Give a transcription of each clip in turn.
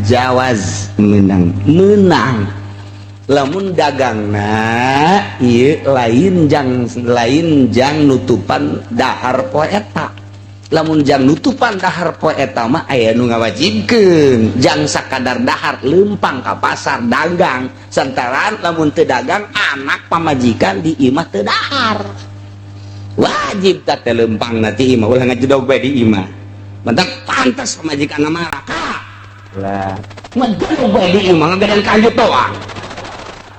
jawaz menang lamun dagangna ieu lain jang nutupan dahar poe eta. Lamun jang nutupan dahar poe eta mah aya nu ngawajibkeun jang sakadar dahar leumpang ka pasar dagang santaran lamun teu dagang anak pamajikan di imah teu dahar wajib teh leumpangna ti imah ulah ngajedog bae di imah mentak pantes pamajikanna marah lah ngedeg bae di imah ngagadean kanjut doang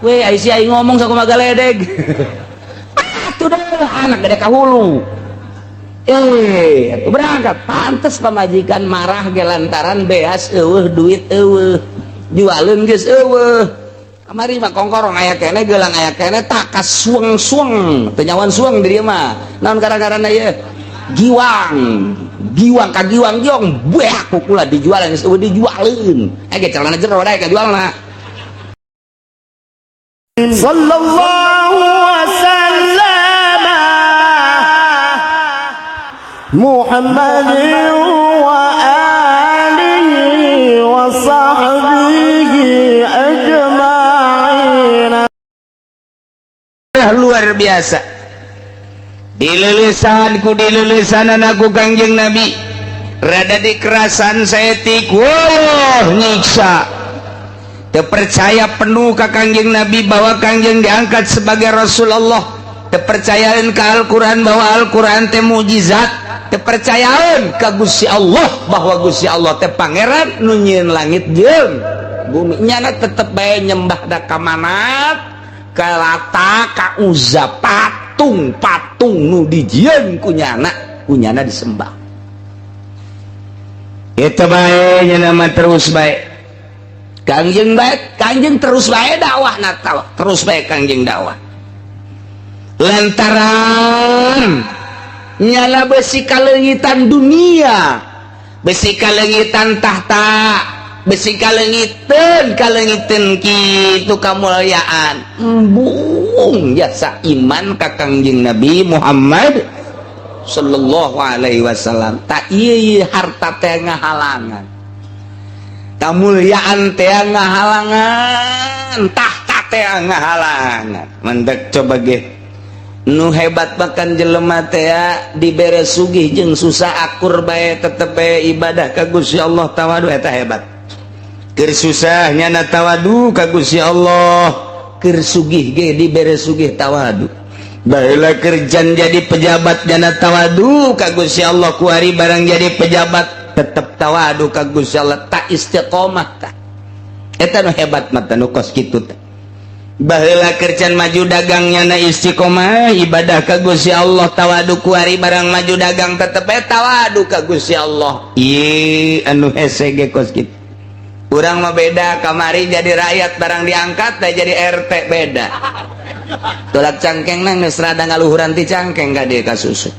we Aisyah ngomong sakumaha galedeg atuh dah anak gede ka hulu atuh berangkat pantes pamajikan marah ge lantaran beas eueuh duit eueuh jualeun geus eueuh kamari mah kongkorong aya keneh geulang aya keneh takas sueng-sueng teu nyawan sueng di dieu mah naon gara-garana ieu giwang ka giwang jong beak kukula dijualan geus eueuh dijualeun ge celana jero dae ka jualna sallallahu wasallam Muhammadin wa alihi wa sahbihi ajma'in. Luar biasa dilelesan ku dilelesanana ku Kangjeng Nabi rada dikerasan saeutik wah nyiksa terpercaya penuh ke Kangjeng Nabi bahwa Kangjeng diangkat sebagai Rasulullah terpercayaan ke Al-Quran bahwa Al-Quran teh mujizat terpercayaan ke Gusti Allah bahwa Gusti Allah teh pangeran nu nyieun langit jeung bumi nyana tetep bae nyembah da ka manat ka Lata ka Uzza patung nu dijieun kunyana disembah itu bae nya nama terus bae Kangjeng baik, Kangjeng terus baik dakwah natawa, terus baik Kangjeng dakwah. Lantaran nyala besi kalengitan dunia, besi kalengitan tahta, besi kalengitan kitu kamulyaan. Embung jasa iman ka Kangjeng Nabi Muhammad sallallahu alaihi wasallam. Tak ieu harta teh ngahalangan. Kamuliaan teh ngahalangan tahta teh ngahalangan mendek coba ge nu hebat makan jelema teh dibere sugih jeung susah akur bae tetep bae ibadah ka Gusti Allah tawadu eta hebat keur susah nyana tawadu ka Gusti Allah keur sugih ge dibere sugih tawadu baheula kerjan jadi pejabat nyana tawadu ka Gusti Allah ku hari barang jadi pejabat tetap tawadu ka Gusti Allah tak istiqomah tah eta nu hebat mah nu kos kitu teh baheula kerjaan maju dagangnya na istiqomah ibadah ka Gusti Allah tawadu ku ari barang maju dagang tetep tawadu ka Gusti Allah ieu anu hese ge kos kitu urang mah beda kamari jadi rakyat barang diangkat teh jadi RT beda tulak cangkengna geus rada ngaluhuran ti cangkeng ka dieu ka susu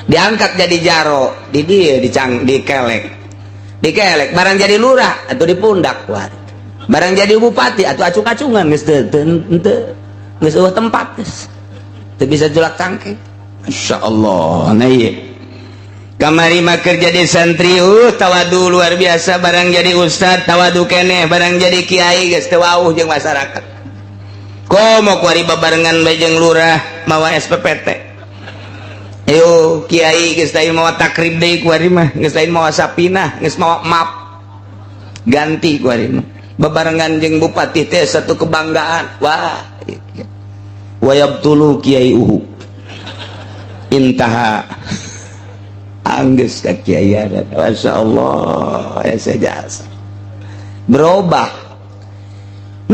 diangkat jadi jaro di dia dikelek barang jadi lurah atau di pundak barang jadi bupati atau acung-acungan geus eueuh tempat geus teu bisa julak cangkeng masyaallah nah ieu kamari mah keur jadi santri tawadu luar biasa barang jadi ustad tawadu keneh barang jadi kiai geus teu wauh jeung masyarakat komo kuari babarengan bae jeung lurah mawa SPPT ayo kiai geus teh mawa takrib deui ku ari mah geus lain mawa sapinah geus mawa map ganti ku ari mah bebarengan jeung bupati teh satu kebanggaan wah wa yabtulu kiai uhu intaha anggeus ka kiai ada masyaallah ya sejasa berubah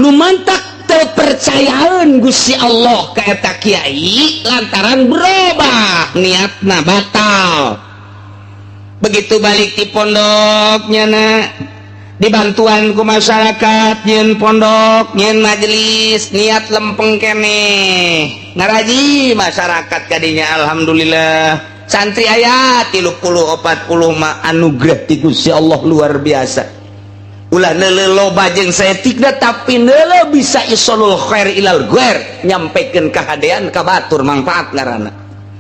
nu mantak percayaan Gusti Allah ka eta kiai lantaran berubah niatna batal begitu balik di pondoknya na dibantuan ku masyarakat nyeun pondok nyeun majelis niat lempeng keneh ngaraji masyarakat kadinya alhamdulillah santri aya 30 40 mah anugerah ti Gusti Allah luar biasa ulah neuleuh loba jeung saeutikna tapi neuleuh bisa isolul khair ilal ghair nyampekeun kahadean ka batur manfaat ngaranna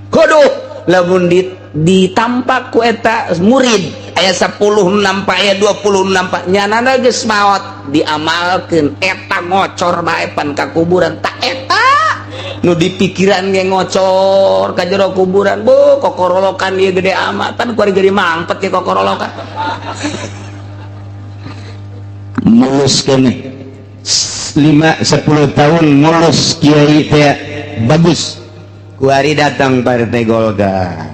kudu lamun ditampak ku eta murid aya 10 nampak aya 20 nampak nyanana geus maot diamalkeun eta ngocor bae pan ka kuburan tak eta nu dipikiran ge ngocor ka jero kuburan bu kokorolokan ieu gede amat pan kuari gede mangpet ke kokorolokan mulus keneh 5-10 tahun mulus kiai teh bagus kuari datang Partai Golkar.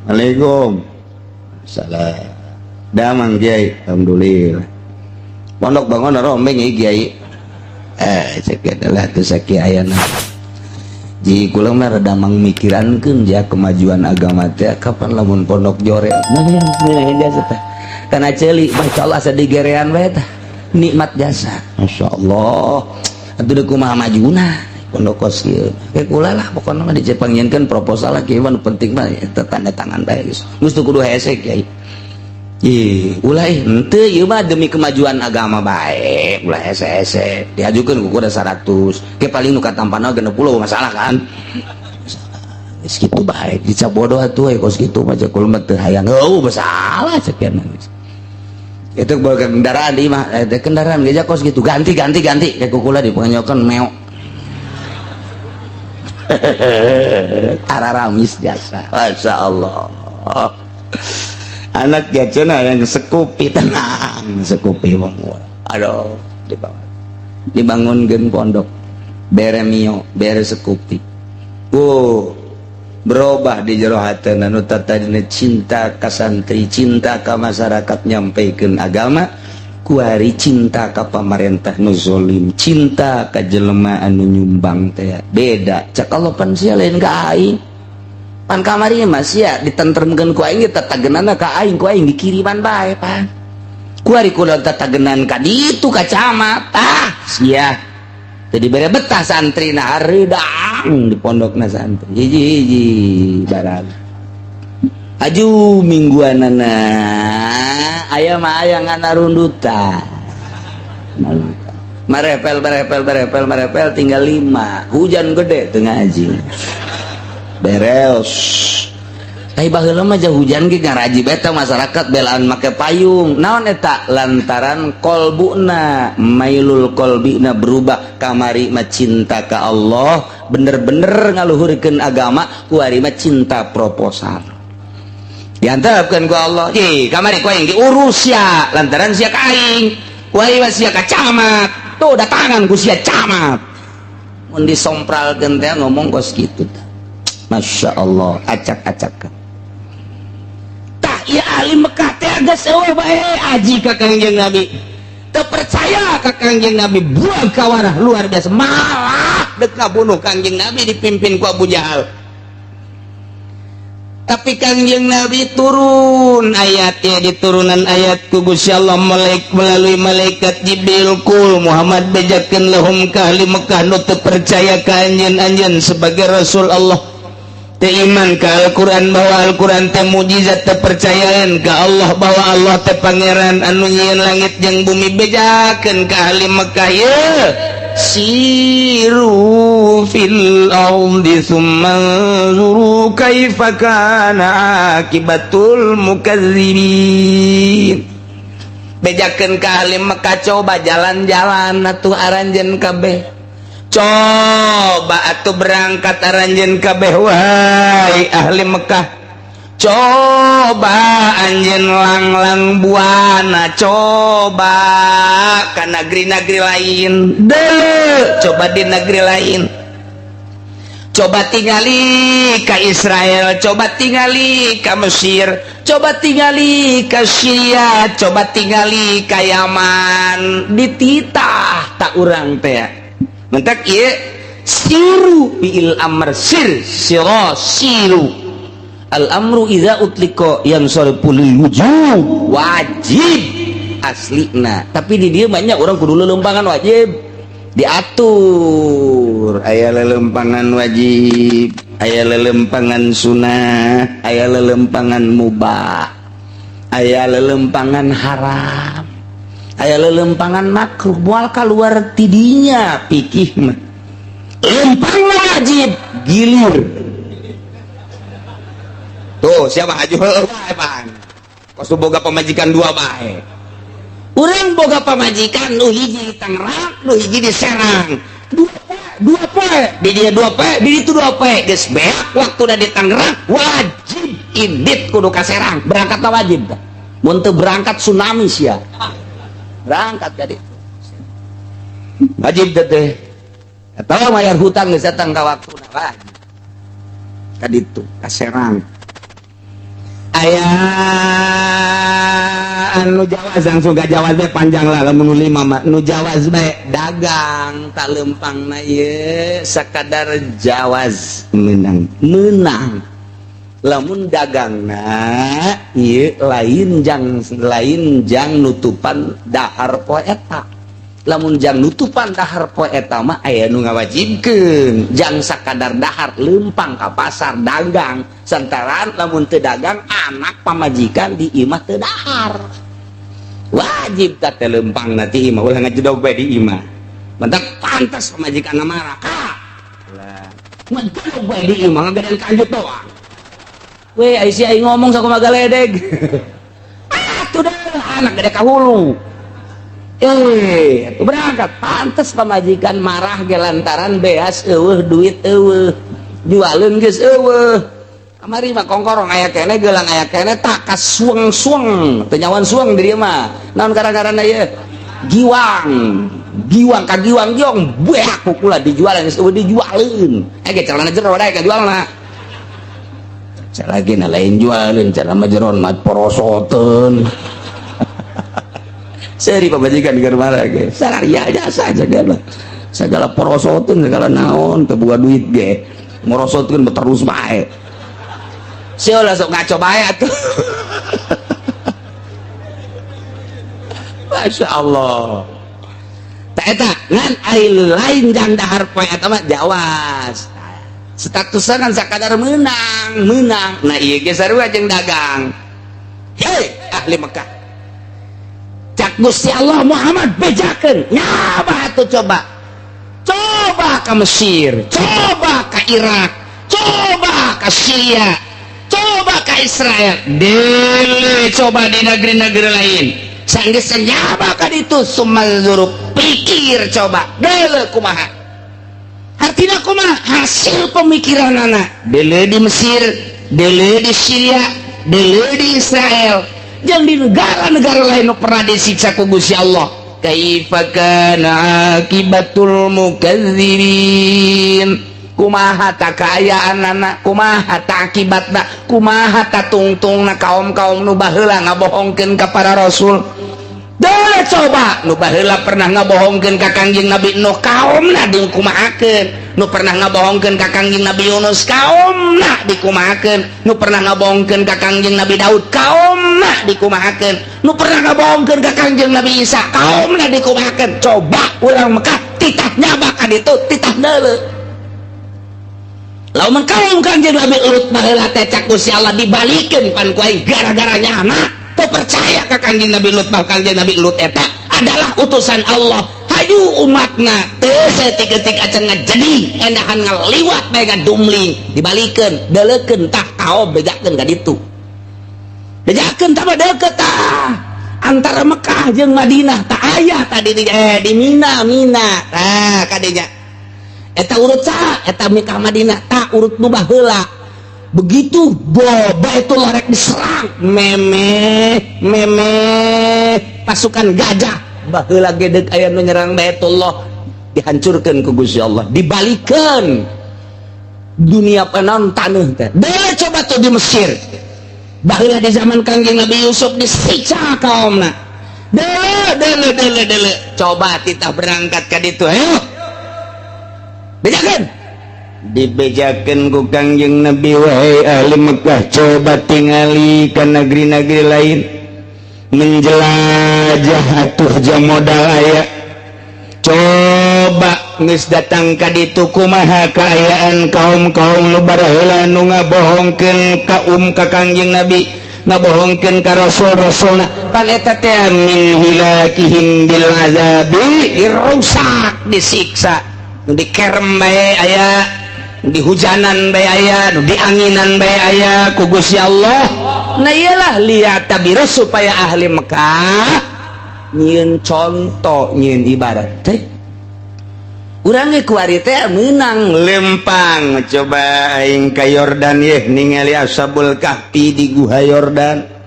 Assalamualaikum. Salam. Damang kiai, alhamdulillah. Pondok bangun rombeng ieu kiai. Cek adalah teu sakiayana. Ji kula mah rada mangmikirankeun ja kemajuan agama teh kapan lamun pondok jore. Nah jasa teh. Kana ceuli masyaallah sadigerean we tah. Nikmat jasa. Masyaallah. Atuh deuk kumaha majuna. Pondok kos kieu ke kula lah pokona mah dicepangieunkeun proposal lah kieu mah penting mah eta tanda tangan bae geus geus teu kudu hese kiai ulah henteu ieu mah demi kemajuan agama bae ulah hese-hese diajukeun ku kuda 100 ke paling nu katampana 60 masalah kan geus kitu bae dicabodoh atuh kos kitu mah cek kula mah teu hayang masalah cek itu bawa kendaraan di mah kendaraan geus kos kitu ganti ke kula dipanyokeun meok Araramis jasa, masya Allah. Anak jacuna yang sekupi tenang, sekupi mengurang. Aduh, dibangunkan pondok, bere mio, bere sekupi. Berubah di jero hatena nu tadinya cinta ka santri, cinta ka masyarakat nyampaikan agama. Kuari cinta ka pamarentah nu zolim, cinta ka jelema anu nyumbang teh beda cak Allah pan sia lain ka aing pan kamari mah sia ditentremkeun ku aing tatageunana ka aing ku aing dikiriman bae pan kuari kula tatageunnan ka ditu ka camat sia teu dibere betah santrina hareudang di pondokna santri hiji-hiji barang aju mingguanana aya mah aya ngana rundutan marepel tinggal 5 hujan gede teu ngaji beres baheula mah jah hujan ge ngaraji beta masyarakat belaan make payung naon eta lantaran kolbuna mailul kolbina berubah kamari mah cinta ka Allah bener-bener ngaluhurkeun agama kuari mah cinta proposal diantarapkan ku Allah kamari ku aing diurus ya lantaran sia ka aing ku aing sia ka camat tuh datangan ku sia camat mun disompralkeun teh ngomong kos kitu masya Allah acak-acak tah ieu ahli Mekah teh geus eueuh bae aji ka Kangjeng Nabi teu percaya ka Kangjeng Nabi buang kawarah luar biasa malah deuk ngabunuh Kangjeng Nabi dipimpin ku Abu Jahal. Tapi Kangjeng Nabi turun ayatnya di turunan ayat ku Gusti Allah melalui malaikat Jibril kul Muhammad bejakeun lahum ka ahli Mekah nu teu percaya ka anjeun sebagai Rasul Allah teu iman ka Al-Qur'an bahwa Al-Qur'an teh mukjizat teu percayaan ka Allah bahwa Allah teh pangeran anu nyieun langit jeung bumi bejakeun ka ahli Mekah ye siru fil ardi thumma zuru kaifa kana akibatul mukazzibin bejakeun ka ahli Mekah coba jalan-jalan atuh aranjeun kabeh coba atuh berangkat aranjeun kabeh wahai ahli Mekah coba anjeun langlang buana coba ka negeri-negeri lain deuleu coba di negeri lain coba tingali ka Israel coba tingali ka Mesir coba tingali ka Syria coba tingali ka Yaman dititah tak urang teh mentak ieu siru bil amr siru al-amru idza utliko yang sorepulil wujub wajib aslina tapi di dia banyak orang kudu lelempangan wajib diatur aya lelempangan wajib aya lelempangan sunnah aya lelempangan mubah aya lelempangan haram aya lelempangan makruh moal kaluar tidinya pikih mah lempang wajib gilir tuh siapa haju heueuh bae pan kos boga pamajikan dua bae urang boga pamajikan nu hiji di Tangerang nu hiji di Serang dua poe di dia 2 poe di itu 2 poe geus beak waktuna di Tangerang wajib idit kudu ka Serang berangkatna wajib dah mun teu berangkat tsunami sia berangkat ka ditu wajib teh eta mayar hutang geus datang ka waktuna wajib ka ditu ka Serang aya anu jawaz langsung gak jawaz bae panjang lah lamun 5 nu jawaz bae dagang tak lempangna ieu sakadar jawaz menang lamun dagangna ieu lain jang nutupan dahar poe eta lamun jang nutupan dahar poe eta mah aya nu ngawajibkeun jang sakadar dahar lempang ka pasar dagang santaran lamun teu dagang anak pamajikan di imah teu dahar wajib teh lempangna ti imah ulah ngajedog bae di imah mentak pantas pamajikanna marah ka lah ngajedog bae di imah ngagadean kanjut doang we aya ngomong sakumaha galedeg atuh dah anak gede ka hulu berangkat pantes pamajikan marah ge lantaran beas eueuh duit eueuh jualeun geus eueuh kamari mah kongkorong aya keneh geulang aya keneh tak kasueng-sueng teu nyawan sueng di dieu mah naon gara-garana ieu giwang ka giwang giong beak kukula dijualan geus eueuh dijualeun ge calana jero dae ka jualna calagina lain jualeun calana jeron mah porosoteun seri pamajikan di marah ge salaria jasa segala porosoteun segala naon teu boga duit ge morosotkeun terus bae sia lah sok ngaco bae atuh Masya Allah tak eta ngan lain jang dahar poe eta mah jawas statusna kan sakadar menang nah ieu ge sarua jeung dagang hei ahli Mekah cak Gusti Allah Muhammad bejakeun nyabah atuh coba ka Mesir coba ka Irak coba ka Syria coba ka Israel dele coba di negeri-negeri lain sanggeus nyabah ka ditu sumalzuru pikir coba dele kumaha artina kumaha hasil pemikiranana dele di Mesir dele di Syria dele di Israel yang di negara-negara lain pernah disiksa ku Gusti Allah kaifa kana akibatul mukadzibin kumaha ta kaayaanna kumaha ta akibatna kumaha ta tungtungna kaum-kaum nu baheula ngabohongkeun ka para rasul da coba nu baheula pernah ngabohongkeun ka Kangjeng Nabi Nuh kaumna dikumahakeun nu pernah ngabohongkeun ka Kangjeng Nabi Yunus kaumna dikumahakeun nu pernah ngabohongkeun ka Kangjeng Nabi Daud kaumna dikumahakeun nu pernah ngabohongkeun ka Kangjeng Nabi Isa kaumna dikumahakeun coba urang Mekah titah nyabak ka ditu titah deuleu lamun kaum Kangjeng Nabi Lut baheula teh cak Gusti Allah dibalikeun pan ku aing gara-gara nyana teu percaya ka Kangjeng Nabi Lut bahwa Kangjeng Nabi Lut eta adalah utusan Allah hayu umatna teu saeutik-eutik acan ngajadi endahan ngaliwat bae ngadumling dibalikeun deuleukeun tah kaom bejakeun ka ditu bejakeun tah deukeut tah antara Mekah jeung Madinah tah aya tadi di Mina tah kadinya eta urut saha eta Mekah Madinah tah urut nu baheula begitu Baitullah rek diserang meme pasukan gajah baheula gedeg aya nu nyerang Baitullah dihancurkeun ku Gusti Allah dibalikeun dunia panaon taneuh teh deui coba tuh di Mesir baheula di zaman Kangjeng Nabi Yusuf disiksa kaumna deuleu coba titah berangkat ka ditu ayo bejakeun dibejakeun ku Kangjeng Nabi wahai ahli Mekah coba tingali ka negeri-negeri lain menjelajah atuh jam modal aya coba geus datang ka ditu kumaha kaayaan kaum-kaum nu baraheula nu ngabohongkeun ka Kangjeng Nabi ngabohongkeun ka rasul-rasulna pan eta teh min hilakihim bil azabi dirusak disiksa nu dikerem bae aya di hujanan bae aya, di anginan bae aya ku Gusti Allah. Nah iyalah lihat tabir supaya ahli Mekah nyieun contoh, nyieun ibarat teh. Urang ge kuari teh meunang lempang coba aing ka Yordan ye ningali Ashabul Kahfi di Guha Yordan.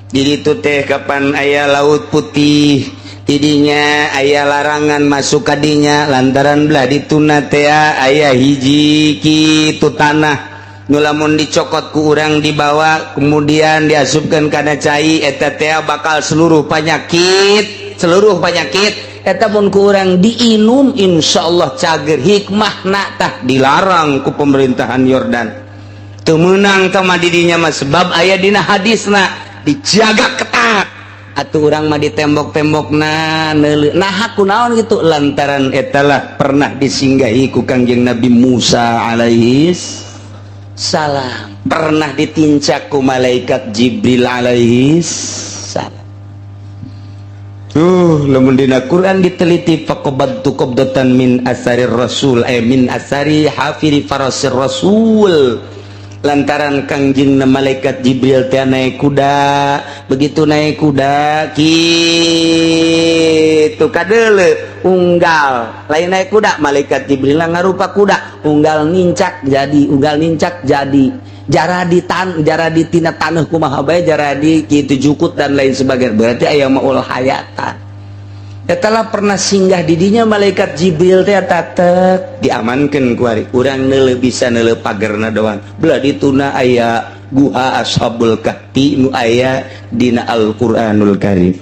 Di ditu teh kapan aya laut putih, tidinya aya larangan masuk kadinya lantaran belah dituna teh aya hiji kitu tanah nu lamun dicokot ku urang dibawa kemudian diasupkeun kana cai eta teh bakal seluruh penyakit eta mun ku urang diinum insyaallah cager hikmahna tah dilarang ku pemerintahan Yordan. Teu meunang tah mah didinya mah sebab aya dina hadisna dijaga ketat atuh urang mah di tembok-tembokna neuleuh nah kunaon gitu lantaran etalah pernah disinggahi ku Kangjeng Nabi Musa alaihi salam, pernah ditincak ku malaikat Jibril alaihi salam. Lamun dina Quran diteliti faqabadtu qabdatan min asari rasul min asari hafiri farasir rasul, lantaran Kangjeng malaikat Jibril teh naik kuda, begitu naik kuda kitu kadeuleu unggal lain naik kuda malaikat Jibril ngarupa kuda unggal nincak jadi jara di tina taneuh kumaha bae jara di kitu jukut dan lain sebagainya, berarti aya maul hayatan. Etalah pernah singgah didinya malaikat Jibril teh tatek diamankeun ku ari urang neuleuh bisa neuleuh pagerna doang belah dituna aya Guha Ashabul Kahfi nu aya dina Al-Qur'anul Karim.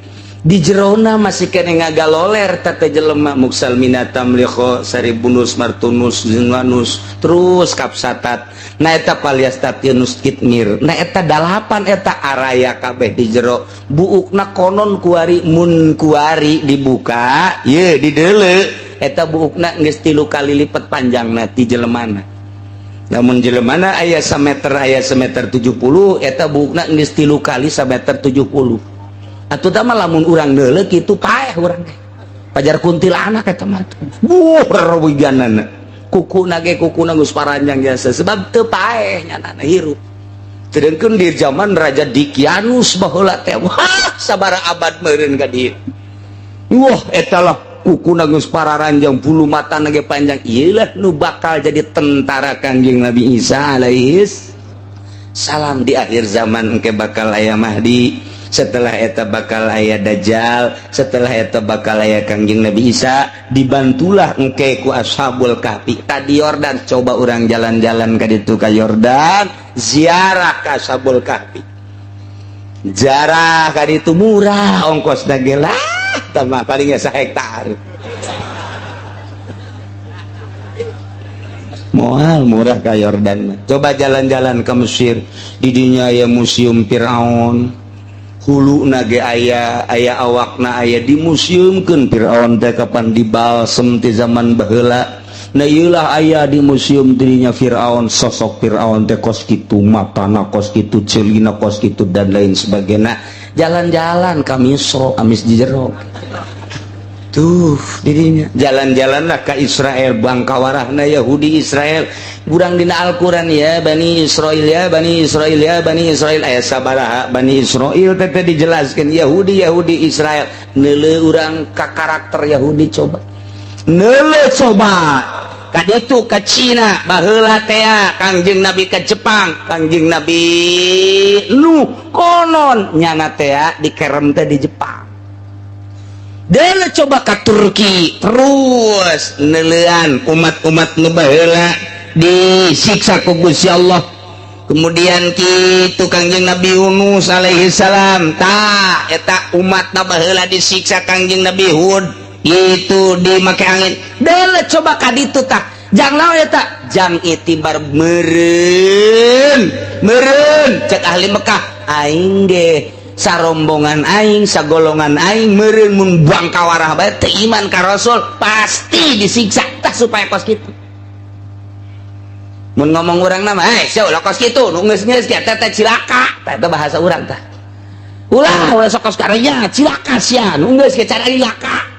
Di jerona masih kene ngagaloler tete jelema muksal minatam liqo saribunus martunus zinwanus terus kapsatat. Nah eta paliastatinus kitmir. Nah eta dalapan eta araya kabeh di jero buukna konon kuari mun kuari dibuka ye di deuleu eta buukna geus 3 kali lipat panjangna ti jelemana. Namun jelemana aya sameter 70 eta buukna geus 3 kali sameter 70. Atuh tah mah lamun urang deuleu kitu paeh urang teh. Pajar kuntilanak eta mah. Rewiganana. Kuku geus paranjang jasa sebab teu paeh nyanana hirup. Sedengkeun di zaman Raja Dikianus baheula teh wah sabara abad meureun ka dieu. Wah eta lah kukuna geus pararanjang bulu matana ge panjang. Ieulah nu bakal jadi tentara Kangjeng Nabi Isa alaihi salam di akhir zaman engke bakal aya Mahdi. Setelah eta bakal aya Dajjal, setelah eta bakal aya Kangjeng Nabi Isa, dibantulah engke ku Ashabul Kahfi tadi Yordan. Coba orang jalan-jalan ka ditu ka Yordan, ziarah ka Ashabul Kahfi. Ziarah ka ditu murah ongkosna ge lah, tamah paling asa hektar. Moal murah ka Yordan. Coba jalan-jalan ke Mesir, di dinya aya museum Firaun. Hulu nage aya awakna aya di museumkeun Firaun teh kapan dibalsem ti zaman baheula. Nah ieulah aya di museum dirinya Firaun, sosok Firaun teh kos kitu, matana kos kitu, ceulina kos kitu dan lain sebagainya. Jalan-jalan ka Misra, amis di jero. Tuh dirinya jalan-jalanlah ke Israel, bangkawarahna Yahudi Israel. Gurang dina Al-Quran ya Bani Israel ya Bani Israel ya Bani Israel aya sabaraha Bani Israel teh dijelaskeun Yahudi Israel. Neuleuh urang ka karakter Yahudi coba. Neuleuh coba ka ditu ka Cina baheula teh Kangjeng Nabi ka Jepang, Kangjeng Nabi nu konon nyana teh dikerem teh di Jepang. Deuleuh coba ka Turki terus neuleuhan umat-umat nu baheula disiksa ku Gusti Allah. Kemudian kitu Kangjeng Nabi Yunus alaihi salam tah eta umatna baheula disiksa Kangjeng Nabi Hud itu dimake angin. Deuleuh coba ka ditu tah jang naon eta jang itibar meureun cek ahli Mekah aing ge sarombongan aing sagolongan aing meureun mun bangkawarah bae teu iman ka Rasul pasti disiksa tah supaya kos kitu. Mun ngomong urang nama sia ulah kos kitu nu geus kieu teh cilaka tah eta bahasa urang tah. Ulah sok kos karenya cilaka sia nu geus kieu cara cilaka.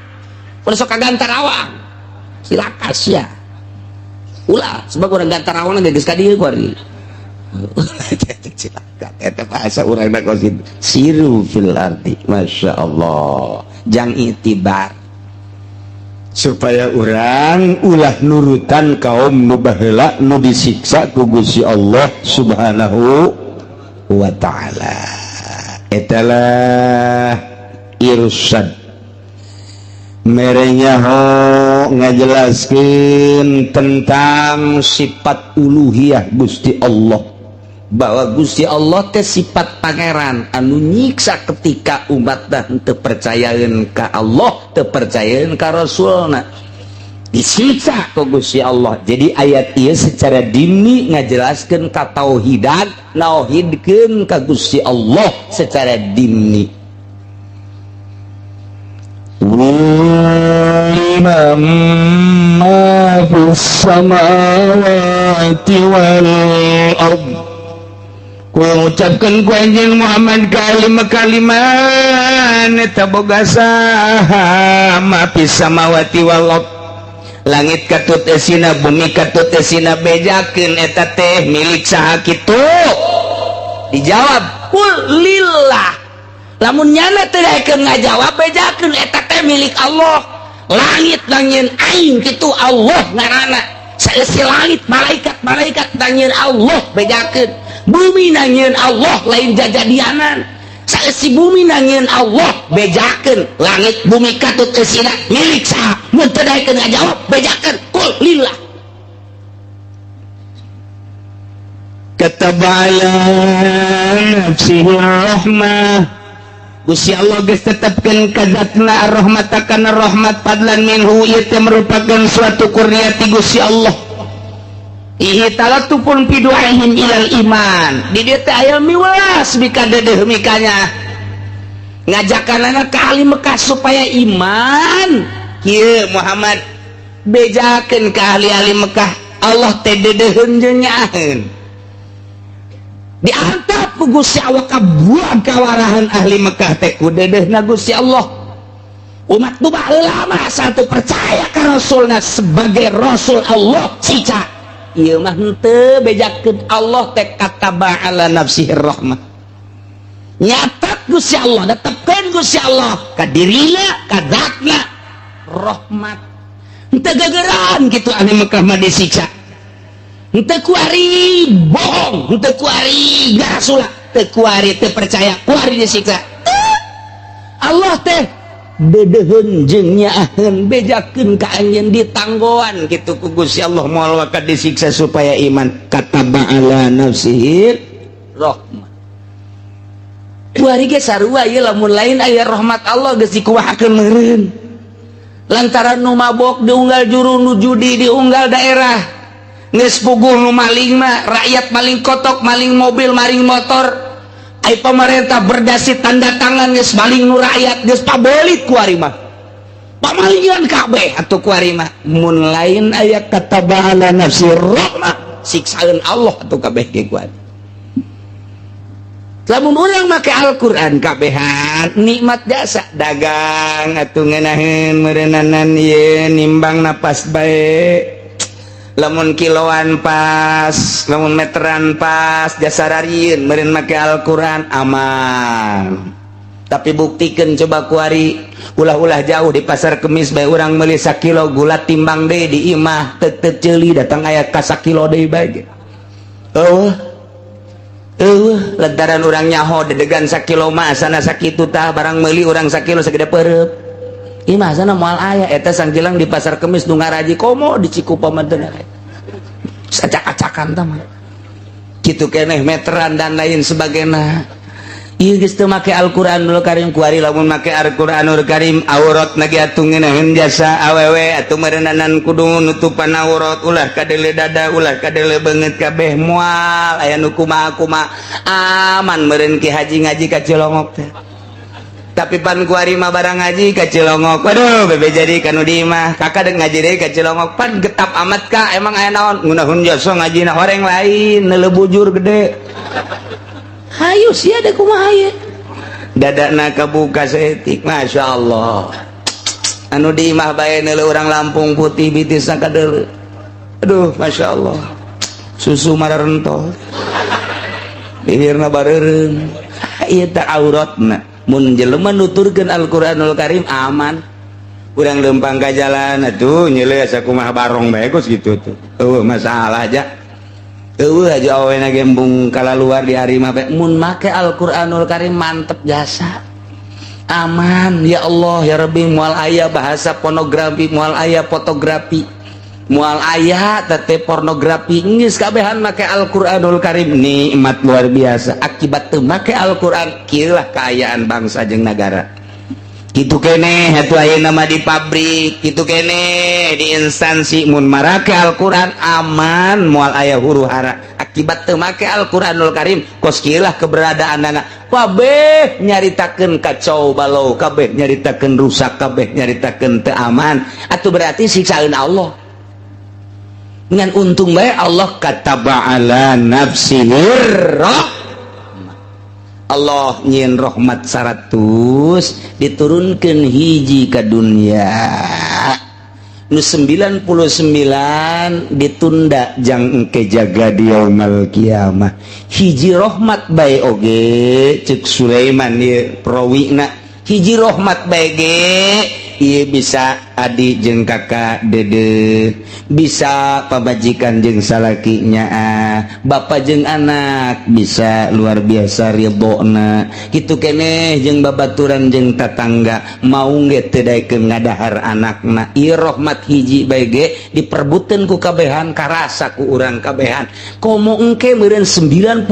Ulah sok kagantar awang cilaka sia. ulah sebab orang gantarawan geus ka dieu kuari cilaka eta bahasa urang da kosid siru fil ardi masyaallah jang itibar supaya orang ulah nurutan kaum nu baheula nu disiksa ku Gusti Allah Subhanahu wa taala. Etalah irsyad merenya ngajelaskeun tentang sifat uluhiyah Gusti Allah, bahwa Gusti Allah teh sifat pangeran anu nyiksa ketika umat dah teu percayaeun ka Allah, teu percayaeun ka Rasulna, disiksa ku Gusti Allah. Jadi ayat ieu secara dini ngajelaskeun katauhidan, nauhidkeun ka Gusti Allah secara dini. Liman ma fis samawati wal ardh, ucapkan ku anjeun Muhammad kalimat eta boga saha ma fis samawati wal ardh, langit katut esina bumi katut esina bejakeun eta teh milik saha kitu? Dijawab kul lillah. Lamun nyana teh daekeun ngajawab bejakeun eta teh milik Allah. Langit nangieun aing kitu Allah ngaranna. Saeusi langit malaikat nangieun Allah bejakeun. Bumi nangieun Allah lain jajadianan. Saeusi bumi nangieun Allah bejakeun. Langit bumi katut eusina milik saha? Mun teu daekeun ngajawab bejakeun kul lillah. Katabala nafsihi rahmah, Gusti Allah geus tetepkeun ka zatna rahmatakan rahmat fadlan minhu, ieu teh merupakan suatu kurnia ti Gusti Allah. Ihi talatupun fi du'aihim ilal iman, di dieu teh aya miwas bika dedeuh mikanya ngajakanana ka ahli Mekah supaya iman. Kieu Muhammad bejakeun ka ahli-ahli Mekah, Allah teh dedeuheun jeung nyaeun. Diantap ku Gusti Allah kabuang kawarahan ahli Mekah teh ku dedehna Gusti Allah. Umat nu baheula mah satu percaya ka Rasulna sebagai Rasul Allah cica. Ieu mah henteu bejakeun Allah teh kataba ala nafsihi rahmah. Nyatat Gusti Allah, netepkeun Gusti Allah ka dirina ka zatna rahmat. Henteu gegeran kitu ahli Mekah mah disiksa. Henteu kuari bohong, henteu kuari garasula, teu kuari teu percaya, kuari disiksa. Allah teh dedeuheun jeung nyaaheun bejakeun ka anjeun ditanggoan kitu ku Gusti Allah moal wakat disiksa supaya iman. Kataba ala nafsihi rahmah. Kuari ge sarua ieu lamun lain aya rahmat Allah geus dikuahakeun meureun. Lantaran nu mabok diunggal juru nu judi diunggal daerah. Nges puguh nu maling mah rakyat maling kotok, maling mobil, maling motor, ai pemerintah berdasi tanda tangan nges maling nu rakyat geus pabelit kuari mah pamalingan kabeh atuh kuari mah. Mun lain aya kataba ala nafsi rahmah, siksaeun Allah atuh kabeh ge kuari. Lamun urang make Al-Qur'an kabehan nikmat jasa dagang atuh ngeunaheun meureunanan ieu nimbang napas bae. Lamun kiloan pas, lamun meteran pas, jasa rarieun meureun make Al-Qur'an aman. Tapi buktikeun coba kuari ulah-ulah jauh di pasar Kemis bae urang meuli 1 kilo gula timbang deui di imah teu ceuli datang aya ka 1 kilo deui bae. Lantaran urang nyaho dedegan 1 kilo mah sana sakitu tah barang meuli urang 1 kilo sagede peureup. Imah sana moal aya eta sangkilang di pasar Kemis nu ngaraji komo di Cikupa mah teu aya. Acak-acakan tah mah. Kitu keneh meteran dan lain sebagainya. Ieu geus teu make Al-Qur'anul Karim kuari lamun make Al-Qur'anul Karim aurat nage atuh ngeunaheun jasa awewe atuh meureunanan kudu nutupan aurat ulah kadele dada ulah kadele beungeut kabeh moal aya nu kumaha-kumaha aman meureun ki haji ngaji ka Cilongok teh. Tapi pan kuari mah barang ngaji ka Cilongok, aduh bebe jadi kanu di imah kakak dek ngaji deui ka Cilongok pan getap amat ka emang aya naon ngunahun jasa ngajina horeng lain neuleuh bujur gede. Hayu sia dek kumaha ieu dadana kabuka saeutik masyaallah. Anu di imah bae neuleuh urang Lampung Putih bitis sakadeuleu aduh masya Allah susu mararentol bibirna bareureung ieu teh auratna mun jelema nuturkeun Al-Qur'anul Karim aman urang lempang ka jalan atuh nyeuleuh asa kumaha barong bae geus kitu tuh eueuh masalah aja eueuh aja awena gembung kalaluar di hari mah mun make Al-Qur'anul Karim mantep jasa aman ya Allah ya Rabbi moal aya bahasa pornografi moal aya fotografi mual ayat tete pornografi geus kabehan make Al-Qur'anul Karim nikmat luar biasa akibat teu make Al-Qur'an kieu lah kaayaan bangsa jeung nagara kitu keneh atuh ayeuna mah di pabrik kitu keneh di instansi mun marake Al-Qur'an aman moal aya huru-hara akibat teu make Al-Qur'anul Karim kos kieu lah keberadaanna kabeh nyaritakeun kacau balau kabeh nyaritakeun rusak kabeh nyaritakeun teu aman atuh berarti siksaeun Allah dengan untung bae Allah kataba ala nafsihir Allah nyieun rahmat 100 diturunkeun hiji ka dunya nu 99 ditunda jang engke jaga di yaumul kiamah hiji rahmat bae oge ceuk Sulaiman ieu prawina hiji rahmat bae ge ieu bisa adik jeung kakak dede bisa pabajikan jeung salakinya bapak jeung anak bisa luar biasa ridona kitu keneh jeung babaturan jeung tatangga mau ge teu daekeun ngadahar anakna ieu rahmat hiji bae ge diperbutkeun ku kabehan karasa ku urang kabehan komo engke meureun 99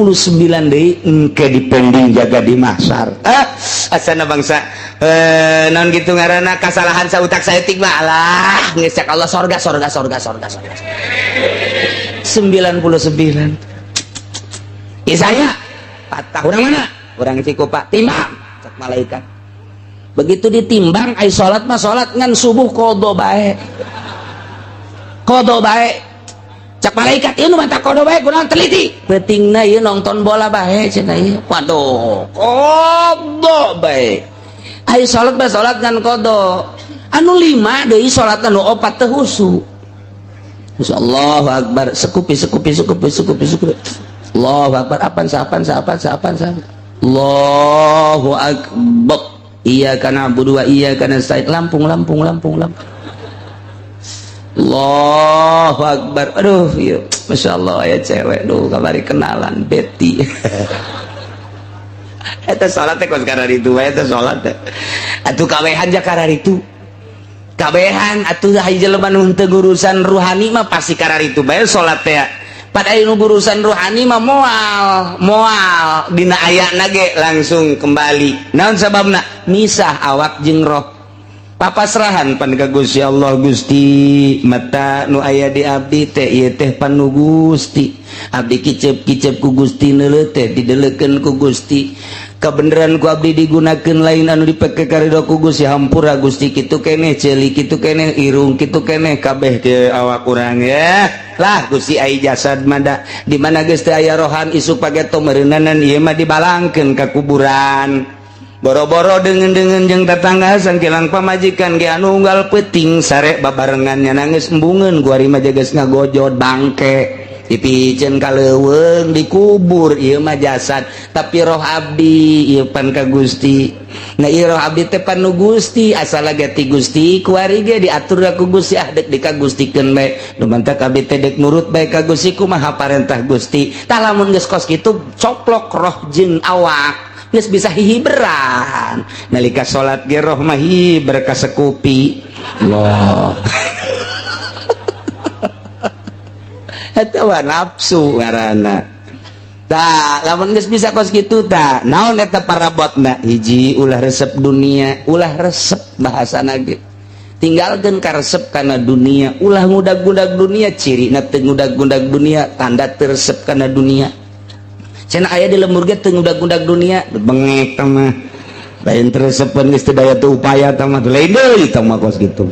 deui engke dipending jaga di mahsyar asana bangsa naon kitu ngaranna kasalahan sautak saeutik mah alah geus cek Allah sorga 99 saya patah urang mana urang Cikupa timbang cek malaikat begitu ditimbang ai salat mah salat ngan subuh qada bae cek malaikat ieu nu mata qada bae kunaon teliti pentingna ieu nonton bola bae cenah ieu waduh qada bae ai salat mah salat ngan qada anu 5 deui salat anu 4 teh husu Allahu Akbar sekupi Allahu Akbar apaan Allahu Akbar iyyaka na'budu wa iyyaka nasta'in lampung Allahu Akbar aduh iya Masya Allah ya cewek duh kabari kenalan Betty eta salat teh kos kararitu wae eta salat teh atuh kawehan ja kararitu kabehan atuh hayu jelema nu teu gurusan ruhani mah pasti kararitu bae salat teh pada anu gurusan ruhani mah moal dina ayana ge langsung kembali naon sababna misah awak jeung roh papasrahan pan ka Gusti Allah Gusti mata nu aya di abdi teh ieu teh panu Gusti abdi kicep ku Gusti neuleuh teh dideleukeun ku Gusti kebenaran ku abdi digunakeun lain anu dipake karidho ku Gusti hampura Gusti kitu keneh ceuli kitu keneh irung kitu keneh kabeh ke awak urang ya lah Gusti ai jasad mada di mana geus teu aya rohan isuk pageto meureunanan ieu mah dibalangkeun ka kuburan boro-boro dengan jeung tetangga sangkilang pamajikan ge anu unggal peuting sare babarengannya nangis embungeun ku ari mah geus ngagojod bangke dipicen kaleuweung dikubur ieu mah jasad tapi roh abdi ieu pan ka Gusti nah ieu roh abdi teh pan nu Gusti asal ge ti Gusti kuari ge diatur ku Gusti dek dikagustikeun bae nu mantak abdi teh dek nurut bae ka Gusti kumaha parentah Gusti tah lamun geus kos kitu coplok roh jeung awak geus bisa hihiberan nalika salat ge roh mah hiber ka sekupi Allah eta wa nafsu ngaranna tah lamun geus bisa kos kitu tah naon eta parabotna hiji ulah resep dunia ulah resep bahasana ge tinggalkeun karesep kana dunia ulah ngudag-ngudag dunia cirina teu ngudag-ngudag dunia tanda teu resep kana dunia cenah aya di lembur ge teu ngudag-ngudag dunia bengek tah mah lain teresepeun geus teu daya teu upaya tah mah lain deui tah mah kos kitu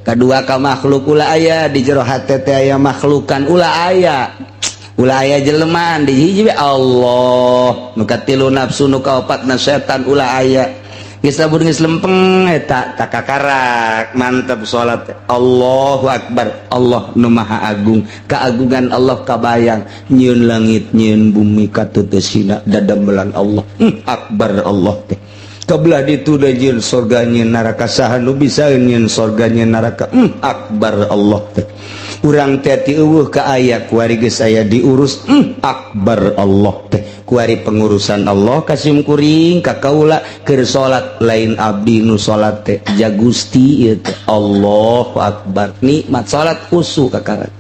kadua ka makhluk ulah aya di jero hate teh aya makhlukan ulah aya jelema di hiji Allah nu katilu nafsu nu kaopatna setan ulah aya geus lamun geus lempeng eta takakarak mantep salat Allahu akbar Allah nu maha agung keagungan Allah kabayang nyieun langit nyieun bumi katutusina dadamelan Allah akbar Allah teh kabelah ditu da nyieun surga nyieun neraka saha nu bisa nyieun surga nyieun neraka akbar Allah teh urang teh ti eueuh ka aya kuari geus aya diurus akbar Allah teh kuari pengurusan Allah kasim kuring ka kaula keur salat lain abdi nu salat teh ja Gusti ieu teh Allahu akbar nikmat salat khusyuk kakarak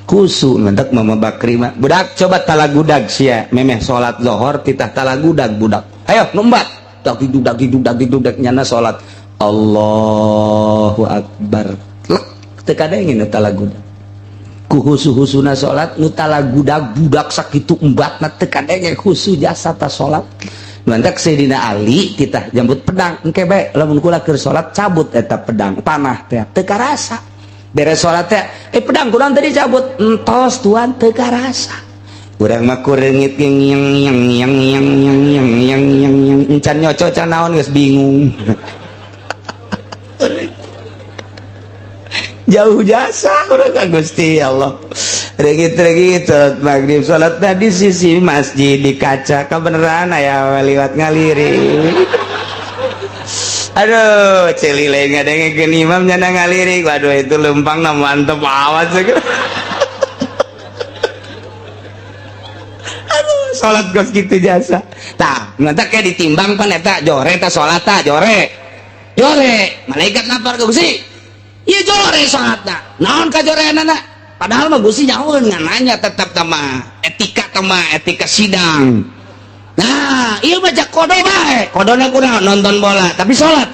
khusyuk ngantek Mama Bakri mah budak coba talagudag sia memeh salat zuhur titah talagudag budak ayo numbat dak diduk nyana salat Allahu akbar lek teu kadengin talagudag ku husu-husuna salat nu talagudag budak sakitu embatna teu kadenge husu jasa ta salat mantak Sayyidina Ali titah jambut pedang engke bae lamun kula keur salat cabut eta pedang panah teh teu karasa beres salat teh pedang kunaon tadi cabut entos tuan teu karasa urang mah kureungit yang encan nyoco can naon geus bingung jauh jasa urang ka Gusti Allah regit salat maghrib salatna di sisi masjid di kaca kabeneran aya liwat ngalirik aduh celile ngadengekeun imam nyana ngalirik waduh itu lempang na mantep awas aduh salat gos gitu jasa tah nanti kayak ditimbang pan eta jore ta salat ta jore malaikat napar ke Gusti iya jore salatna naon kajoreanana padahal mah Gusti nyahoeun ngananya tetap tama etika sidang nah iya baca kodo bae kodona kunaon nonton bola tapi salat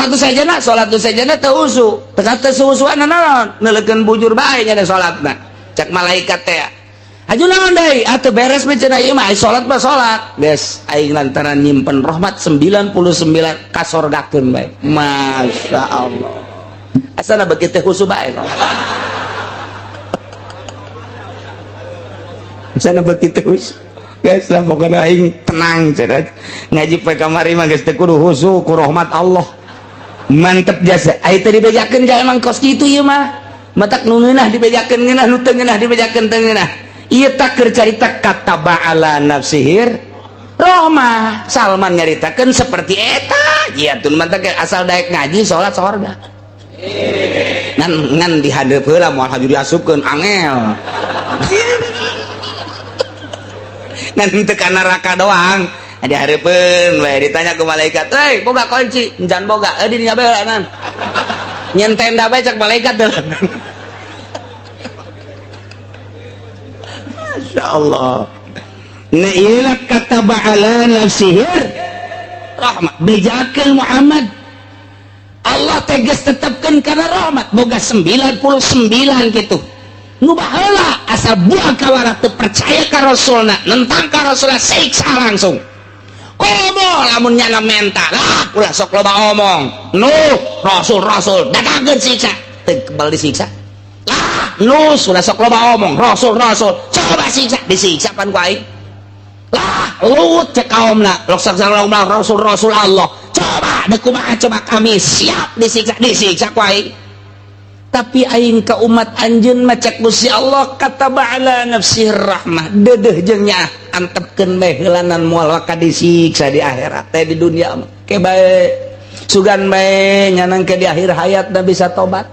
tu sajana teu usu teu susuan naon neulekeun bujur bae nya salatna cak malaikat teh aju naon deui atuh beres mah cenah ieu mah salat mah salat geus aing lantaran nyimpen rahmat 99 ka sorgakeun bae masyaallah asana begitu khusyuk bae asana begitu khusyuk guys lah pokoknya aing tenang cenah ngaji poe kamari mah geus teu kudu khusyuk ku rahmat Allah mantep jasa ai teh dibejakeun ka emang kos kitu ieu mah matak nu ngeunah dibejakeun ngeunah nu teu ngeunah dibejakeun teu ngeunah ieu tak keur carita kataba ala nafsihir rahmah Salman nyaritakeun seperti eta ieu tun matak asal daek ngaji salat sorga ngan dihadap heula moal haju diasupkeun angel ngan teu ka neraka doang dihareupeun we ditanya ku malaikat euy boga kunci encan boga di dinya bae nan nyen tenda bae cek malaikat teh masyaallah na ila kataba ala nafsihi rahmat bejakeun Muhammad Allah tegas tetapkan karena rahmat boga 99 gitu nu baheula asal buah kawarat teu percaya ka rasulna nentang ka rasulna siksa langsung komo lamun nyana mental lah ulah sok loba omong rasul dadageun siksa teu kebal disiksa lah ulah sok loba omong rasul coba siksa disiksa pan ku aing lah lut cek kaumna loksak rasul Allah coba dekumaha coba kami siap disiksa ku aing tapi aing ka umat anjeun mah cek Gusti Allah kataba ala nafsih rahmah deudeuh jeung nya antepkeun bae heulanan moal ka disiksa di akhirat teh di dunia mah ke bae sugan bae nyanang ke di akhir hayatna bisa tobat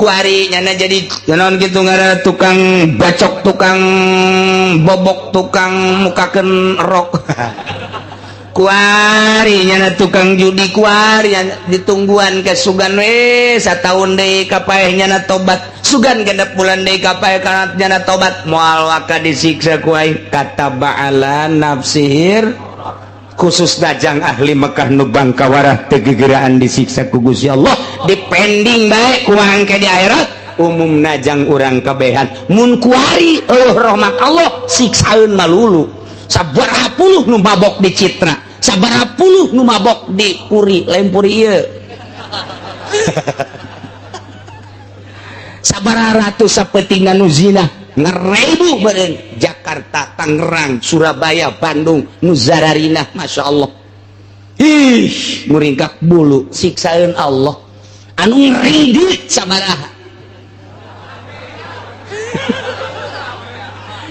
kuari nyana jadi naon kitu ngaranna tukang bacok tukang bobok tukang mukakeun rok kuari nyana tukang judi kuari ditungguan ke sugan we sataun deui kapaeh nyana tobat sugan genep bulan deui kapaeh kana nyana tobat moal waka disiksa ku aing kataba ala nafsihir khusus dajang ahli Mekah nu bangkawarah teu gegeraan disiksa ku Gusti Allah dipending bae ku mangke di akhirat umum najang urang kabehan mun kuari rahmat Allah siksaeun malulu sabaraha puluh nu mabok di citra sabaraha puluh nu mabok di puri lain puri ieu sabaraha ratus sapetingan nu zina ngeribu beureun Jakarta Tangerang Surabaya Bandung nu zararinah Masya Allah ih nguringkak bulu siksaan Allah anu ngeridit sabaraha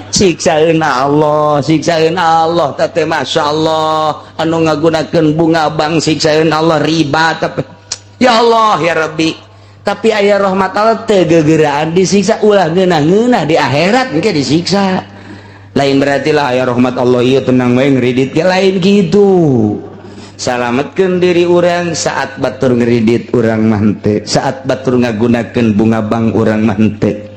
siksaan Allah tete masya Allah anu ngagunakeun bunga bang siksaan Allah riba tapi ya Allah ya Rabbi tapi aya rahmat Allah teu gegeraan disiksa ulah ngeunah-ngeunah di akhirat engke disiksa lain berarti lah aya rahmat Allah ieu tenang bae ngeridit ge lain gitu salametkeun diri urang saat batur ngeridit urang mah henteu saat batur ngagunakeun bunga bank urang mah henteu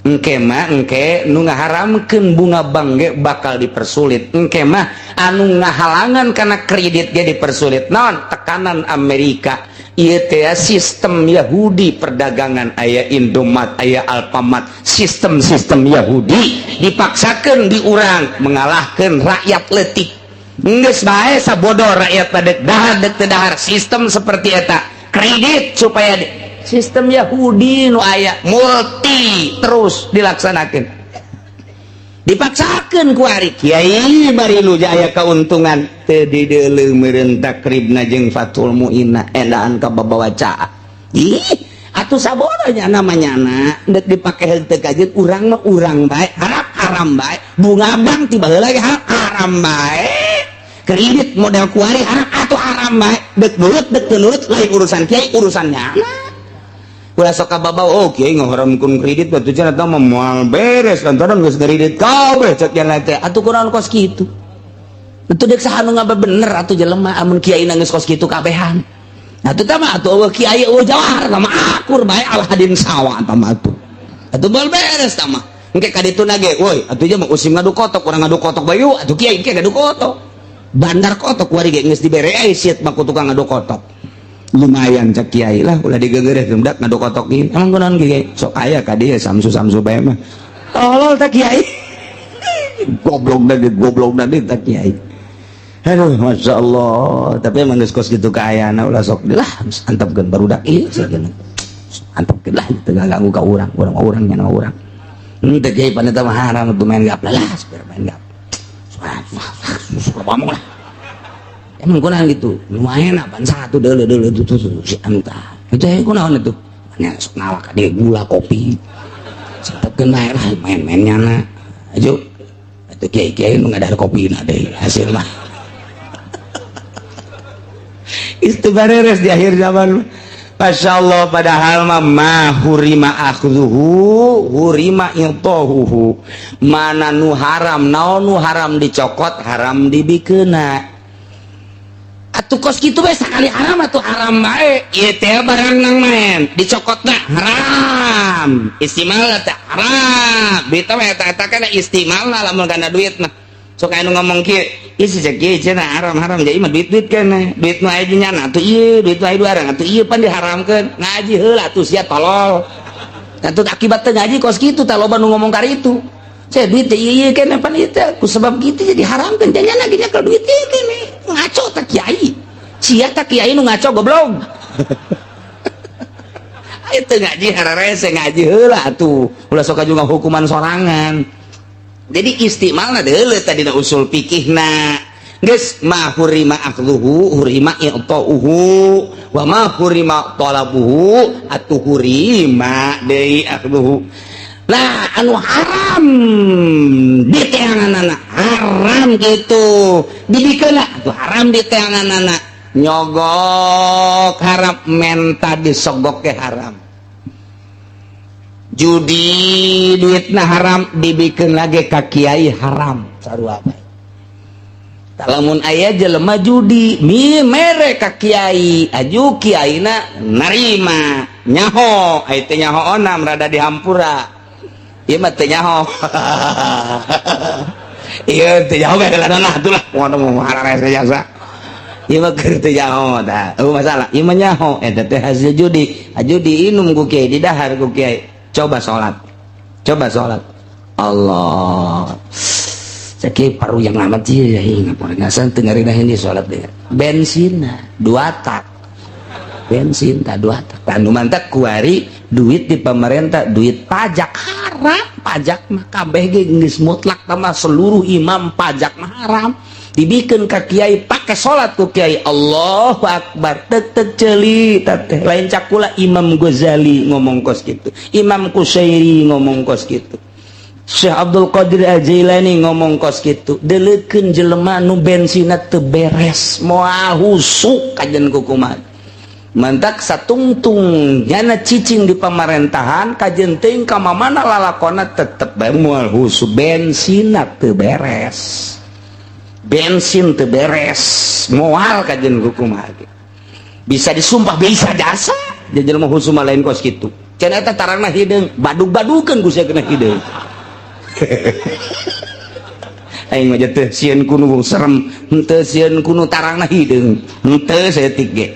engke mah engke nu ngaharamkeun bunga bank ge bakal dipersulit engke mah anu ngahalangan kana kredit ge dipersulit naon tekanan Amerika ieu teh sistem Yahudi perdagangan aya Indomaret aya Alfamart sistem Yahudi dipaksakeun di urang mengalahkeun rakyat leutik geus bae sabodoh rakyat pada dahar dek teu dahar sistem seperti eta kredit supaya sistem Yahudi nu aya multi terus dilaksanakeun dipaksakeun ku ari kiai bari nu aya kauntungan teu dideuleuh meureun takribna jeung fatul muina endaan ka babawacaa ih atuh sabodohnya namanya dek dipake henteu kajeun urang mah urang bae haram bae bunga bank tiba heula ge haram bae kredit modal kuari atau haram bae dek nurut dek teu nurut lain urusan kiai urusannya ulah sok kababaw oh kiai ngaharamkeun kredit batu cenah tah moal beres lantaran geus kredit kabeh cek jalna teh atuh kunaon kos kitu atuh dek saha nu ngaba bener atuh jelema amun kiai geus kos kitu kabehan atuh tah mah atuh kiai eueuh jawahar mah akur bae al hadin sawa tah mah atuh moal beres tah mah engke ka ditu nage woi atuh je mah usim ngadu kotok urang ngadu kotok bae atuh kiai engke ngadu kotok bandar kotok wari ge geus dibere aya siet mah ku tukang ngadu kotok lumayan cek kiai lah ulah digegereh geumdak ngadu kotok ieu emang kunaon kiai sok aya ka dieu samsu bae mah tolol teh kiai goblok teh teh kiai aduh masya Allah tapi emang geus kos kitu kaayana ulah sok lah antepkeun barudak ieu sakeun antepkeun lah teu ganggu ka urang nya na urang teh kiai paneta mah haram tuh main gap lah main gap ngomong lah emang kunaon gitu lumayan apaan satu deuleuh tuh si anta itu kunaon itu nya sok nawa ka dieu gula kopi satepkeun bae lah main-mainnya na ajo atuh kiai-kiai nu ngadahar kopina deui hasil mah itu bareres di akhir zaman Masya Allah padahal mah hurima akhduhu hurima intohuhu mana nu haram naon nu haram dicokot haram dibikeuna atuh kos kitu bae sakali haram atuh haram bae ieu teh barang nang main dicokotna haram istimalna teh haram bita mah eta kana istimalna lamun kana duit mah sok anu ngomong kieu ieu si kieu cenah haram jadi mah duit kana duit nu aya nyana atuh ieu duit nu aya duarang atuh ieu pan diharamkeun ngaji heula atuh sia tolol atuh akibat teu ngaji kos kitu tah loba nu ngomong ka itu saya duit teh ieu kana pan ieu teh ku sebab kitu jadi haramkeun jangan lagi nyakel duit ieu kene ngaco tah kiai sia tah kiai nu ngaco goblok itu ngaji hararese ngaji heula atuh ulah sok aju hukuman sorangan jadi istimalna deuleuh tadi usul fikihna geus ma hurima akhluhu hurima i'tauhu wa ma hurima talabuhu atuh hurima deui akhluhu lah anu haram di teanganana haram gitu dibikeuna atuh haram di teanganana nyogok haram menta disogok ke haram judi duitna haram dibikeun lagi ka kiai haram sarua bae talamun aya jelema judi mere ka kiai aju kiaina narima nyaho ai teh nyahoona rada dihampura ieu mah teh nyaho ieu teh nyaho bae lah atuh lah moal hararese jasa ieu mah keur teu nyaho tah masalah ieu mah nyaho eta teh hasil judi aju diinum ku kiai didahar ku kiai coba sholat Allah ceki paru yang amat sih ya ngapur ngasan tengah ini sholat deh bensin 2 tak bensin tak 2 tak tanu mantak kuari duit di pemerintah duit pajak haram pajak mah kabeh ge geus mutlak sama seluruh imam pajak mah haram dibikin ka kiai pakai salat ku kiai Allahu Akbar tek ceuli teh lain cakula Imam Ghazali ngomong kos kitu, Imam Qushairi ngomong kos kitu, Syekh Abdul Qadir Al-Jailani ngomong kos kitu, deleukeun jelema nu bensina teu beres moal husuk kajen kukumaha mantak satungtung nyana cicing di pemerintahan kajen teuing ka mamana lalakona tetep bae moal husuk bensina teu beres, bensin teu beres moal kajen kukumaha bisa disumpah bisa jasa jelema husuk mah lain kos kitu cenah eta tarangna hideung badug-badukeun ku sia kena hideung aing mah teh sieun kuno serem henteu sieun kuno tarangna hideung henteu saeutik ge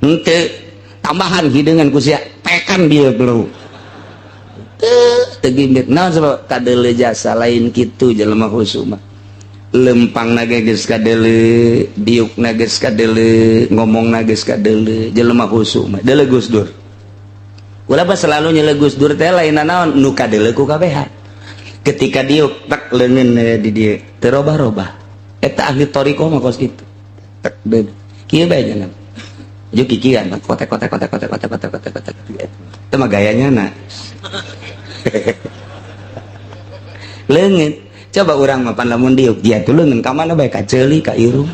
henteu tambahan hideungan ku sia pekan dieu bro teu gimbit naon sabab kadeuleu jasa lain kitu jelema husuk mah lempangna geus kadeuleu diukna geus kadeuleu ngomongna geus kadeuleu jelema husuk mah deuleu Gus Dur ulah ba selalu nyele Gus Dur teh lainna naon nu kadeuleu ku kabehan ketika diuk tak leungeun di dieu teu robah-robah eta ahli thariqah mah kos kitu tak deun kieu bae jangan juk kikian kotek itu mah gayanya na leungeun coba urang mah pan lamun diuk dia tuh leungeun ka mana bae ka ceuli ka irung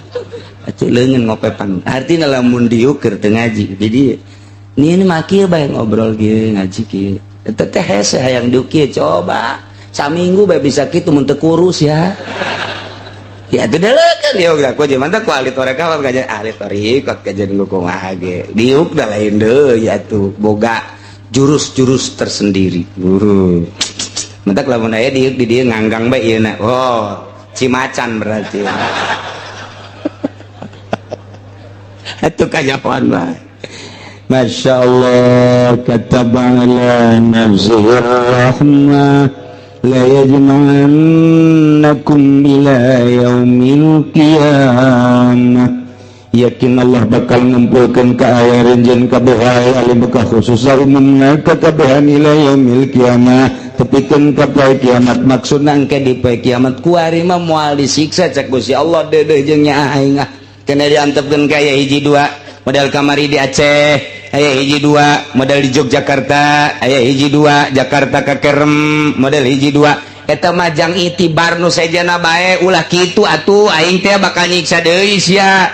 leungeun ngopepan artina lamun diuk keur teu ngaji jadi ini mah kieu bae ngobrol kieu ngaji kieu eta teh hese hayang diuk kieu coba saminggu bae bisa kitu mun teu kurus ya ya teu deulekeun ya udah ku jeung mantap ku ahli thariqah kajian ahli thariqah kajian kumaha ge diuk da lain deui atuh boga jurus-jurus tersendiri mantap lamun aya diuk di dieu nganggang bae ieu na oh cimacan berarti atuh kanyahoan mah Masya Allah katabala nafsihi rahmah la yajma'annakum ila yaumil qiyamah yakin Allah bakal ngumpulkeun ka aya renjeun kabeh alim ka khusus umumna ka kabehan ila yaumil qiyamah tepikeun ka poe kiamat maksudna engke di poe kiamat ku ari mah moal disiksa cek Gusti Allah deudeuh jeung nya aing kena diantepkeun ka aya hiji dua modal kamari di Aceh aya hiji dua modal di Yogyakarta aya hiji dua Jakarta ka Kerem modal hiji dua eta mah jang itibar nu sejana bae ulah kitu atuh aing teh bakal nyiksa deui sia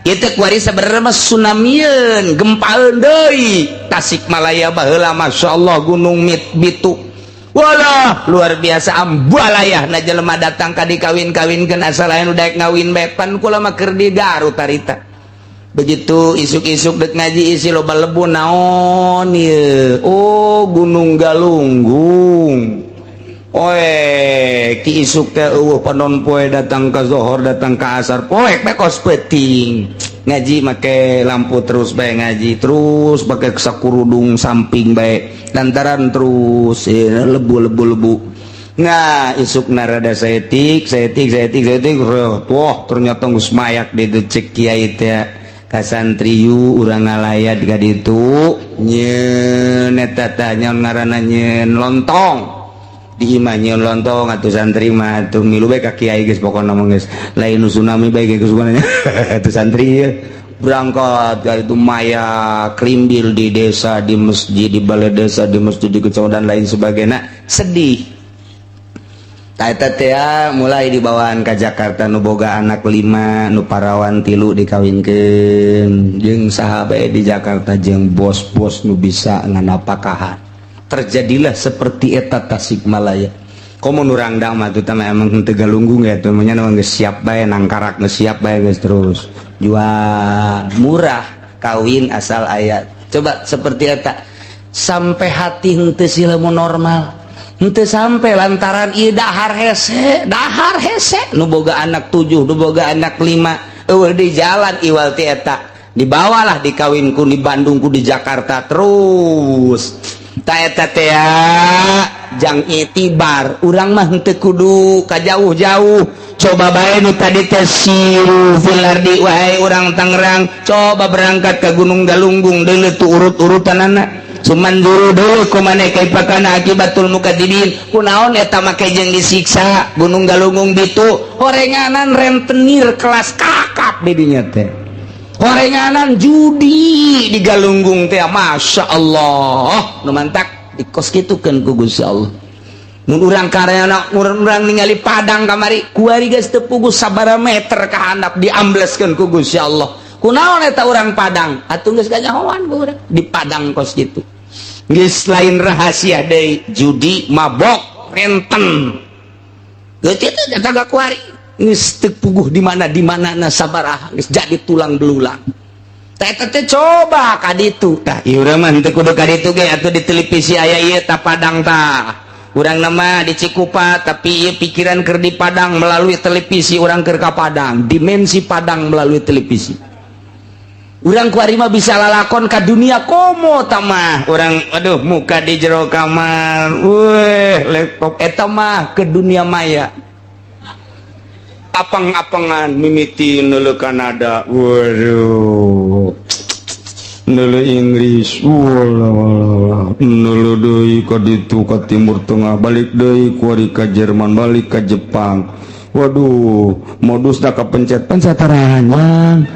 ieu teh kuari sabenerna mah tsunamieun gempaeun deui Tasikmalaya baheula masyaallah gunung Bitu walah luar biasa ambalayahna jelema datang ka dikawin-kawinkeun asal aya nu daek ngawin bae pan kula mah keur di Garut tarita begitu isuk-isuk dek ngaji isi loba lebu naon ieu oh Gunung Galunggung ki isuk teh eueuh panon poe datang ka zohor datang ka asar poek bae kos peuting ngaji make lampu terus bae ngaji terus pake sakurudung samping bae lantaran terus lebu nah isukna rada saeutik wah ternyata geus mayak di cek kiai teh kasantriyu urang ngalayat ka ditu nyeun eta teh nyaon ngaranna nyeun lontong di imah nyeun lontong atuh santri mah atuh milu bae ka kiai geus pokona mah geus lain nu tsunami bae geus sugananya atuh santri ya berangkat ka itu maya krimbil di desa di masjid di balai desa di masjid di kecamatan lain sebagainya sedih eta teh mulai dibawaan ka Jakarta nu boga anak 5 nu parawan 3 dikawinkeun jeung saha bae di Jakarta jeung bos-bos nu bisa nganapakahan terjadilah seperti eta Tasikmalaya komo nu rangdang mah teh emang teu galunggung ya teh nya geus siap bae nangkarak geus siap bae geus terus jual murah kawin asal aya coba seperti eta sampai hati henteu sila mun normal henteu sampai lantaran ieu dahar hese nu boga anak 7 nu boga anak 5 eueuh di jalan iwal ti eta dibawalah dikawinku di Bandungku di Jakarta terus ta eta teh jang itibar urang mah henteu kudu ka jauh-jauh coba bae nu tadi teh siru fil ardi wahai urang Tangerang coba berangkat ke Gunung Galunggung deuleu tu urut-urutanana Sumanduru dulu kumane kay pakana akibatul mukadzibin kunaon eta make jeung disiksa Gunung Galunggung ditu horenganan rentenir kelas kakap di dinya teh horenganan judi di Galunggung teh Masya Allah nu mantak dikos kitukeun ku Gusti Allah mun urang karyana urang ningali padang kamari kuari geus teu puguh sabaraha meter ka handap diambleskeun ku Gusti Allah kunaon eta urang padang atuh geus ganyahoan ku urang di padang kos kitu geus lain rahasia deui judi mabok renten geus kitu jataga kuari geus teu puguh di mana na sabaraha geus jadi tulang belulang teh coba ka ditu tah ieu urang mah teu kudu ka ditu ge atuh di televisi aya ieu ta padang tah urang nama di Cikupa tapi ieu pikiran keur di Padang melalui televisi urang keur ka Padang dimensi Padang melalui televisi urang kuari mah bisa lalakon ka dunia komo tamah urang aduh muka di jero kamar laptop eta mah ke dunia maya apang-apangan mimiti neuleuh Kanada waduh neuleuh Inggris walah neuleuh deui ka ditu ka Timur Tengah balik deui kuari ka Jerman balik ka Jepang waduh modusna kapencet-pencet ranjang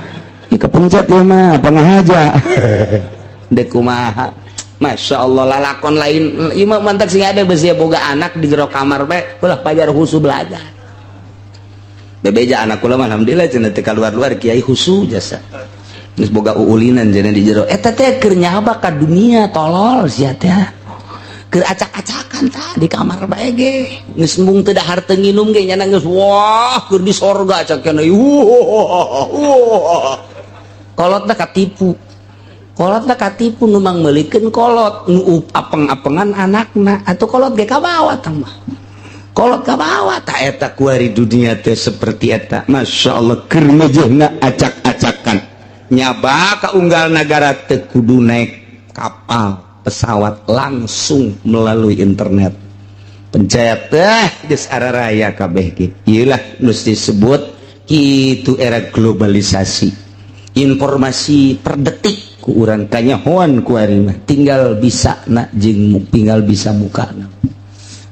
kepencet ya mah pangahaja dek kumaha Masya Allah lalakon lain ima mantak sing ada besi boga anak di jero kamar bae ulah pajar husu belajar bebeja anak kula alhamdulillah cenah teh kaluar-luar kiai husu jasa geus boga uulinan cenah di jero eta teh keur nyaba ka dunia tolol sia teh keur acak-acakan tah di kamar bae ge geus mung teu dahar teu nginum ge nya geus wah keur di sorga cakeun kolotna katipu nu mang meulikeun kolot nu apeng-apengan anakna atuh kolot ge ka bawah tah mah kolot ka bawah tah eta kuari dunia teh seperti eta Masya Allah keur ngejehna acak-acakan nyaba ka unggal nagara teu kudu naik kapal pesawat langsung melalui internet pencet teh geus araraya kabeh ge ieu lah nu disebut kitu era globalisasi informasi per detik ku urang kanyahoan ku ari mah tinggal bisa na jeung tinggal bisa mukana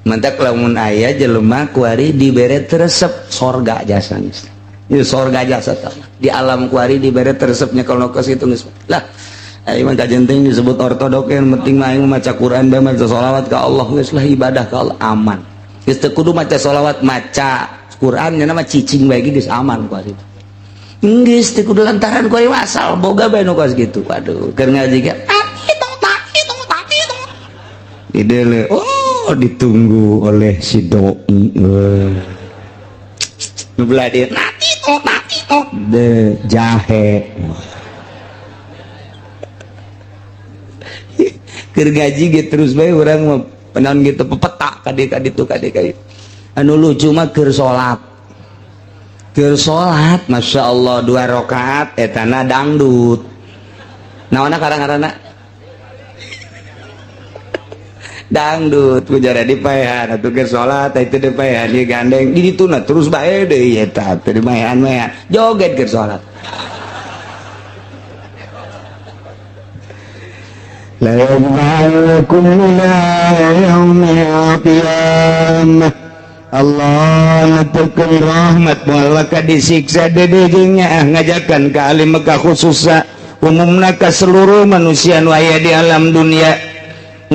mantak lamun aya jelema ku ari dibere resep sorga jasa geus ieu sorga jasa tah di alam ku ari dibere resepnya kalau kos itu geus lah ai mah kajenting disebut ortodok yang penting mah aing maca Quran bae maca sholawat ka Allah geus lah ibadah ka Allah aman geus teu kudu maca sholawat maca Quran nya mah cicing bae geus aman ku ari Inggris teh kudu lantaran kowe wasal boga bae nu kos kitu. Waduh, keur ngaji ge itu. Idele ditunggu oleh si doi. Nu beladir itu. De jahe. Keur ngaji ge terus bae urang mah penaon gitu pepetak ka ditu. Anu lucu mah keur salat. Keur salat Masya Allah 2 rakaat etana dangdut naonna karang-karana dangdut kujara dipaehan atuh keur salat itu dipaehan ieu gandeng di dituna terus bae deui eta teh dimaehan joget keur salat la ya'lakum la yaumil qiyamah Allah ngaturkeun rahmat moal ka disiksa dedegnya ngajakan ka alim ka khususa umumna ka seluruh manusia nu aya di alam dunia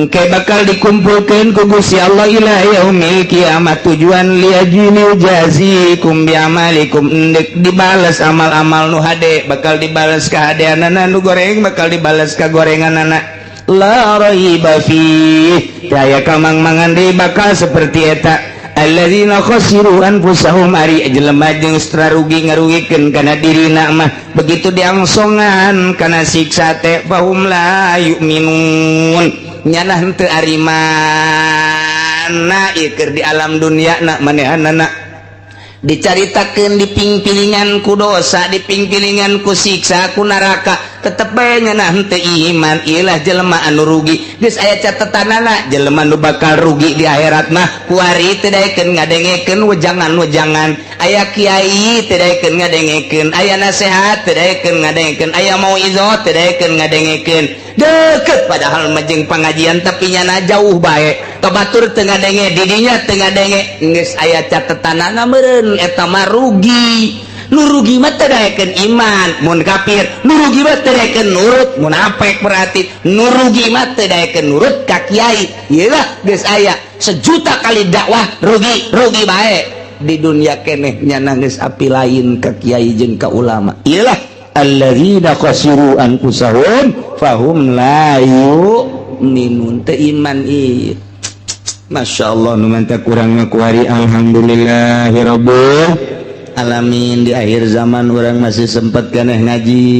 engke bakal dikumpulkeun ku Gusti Allah ila yaumil kiamat tujuan liajini jazikum bi amalikum endek dibales amal-amal nu hade bakal dibales ka hadeanana nu goreng bakal dibales ka gorenganana la raiba fi daya kamang-mangan deui bakal seperti eta alladzina khasiru anfusahum ari jelema jeung rugi ngarugikeun kana dirina mah begitu diangsongan kana siksa teh fahum la yu'minun nyana henteu ari mana ieu keur di alam dunia na manehanana dicaritakeun dipingpilingan ku dosa dipingpilingan ku siksa ku neraka tetep bae ngeunah teu iman ilah jelema anu rugi geus aya catetanana jelema nu bakal rugi di akhirat mah kuari teu daekeun ngadengekeun wejangan-wejangan aya kiai teu daekeun ngadengekeun aya nasihat teu daekeun ngadengekeun aya mauizah teu daekeun ngadengekeun deket padahal majeng pengajian tapi nyana jauh bae kabatur teu ngadenge didinya teu ngadenge geus aya catetanana meureun eta mah rugi nu rugi mah teu daekeun iman mun kafir nu rugi mah teu daekeun nurut munafik berarti nu rugi mah teu daekeun nurut ka kiai ieu lah geus aya sejuta kali dakwah rugi bae di dunia keneh nyana geus api lain ka kiai jeung ka ulama ieu lah alladzina khasiru anfusahum fahum la yu'minun teu iman ieu masyaallah nu mantap kurang ngakuari alhamdulillahirabbil alamin di akhir zaman orang masih sempat keneh ngaji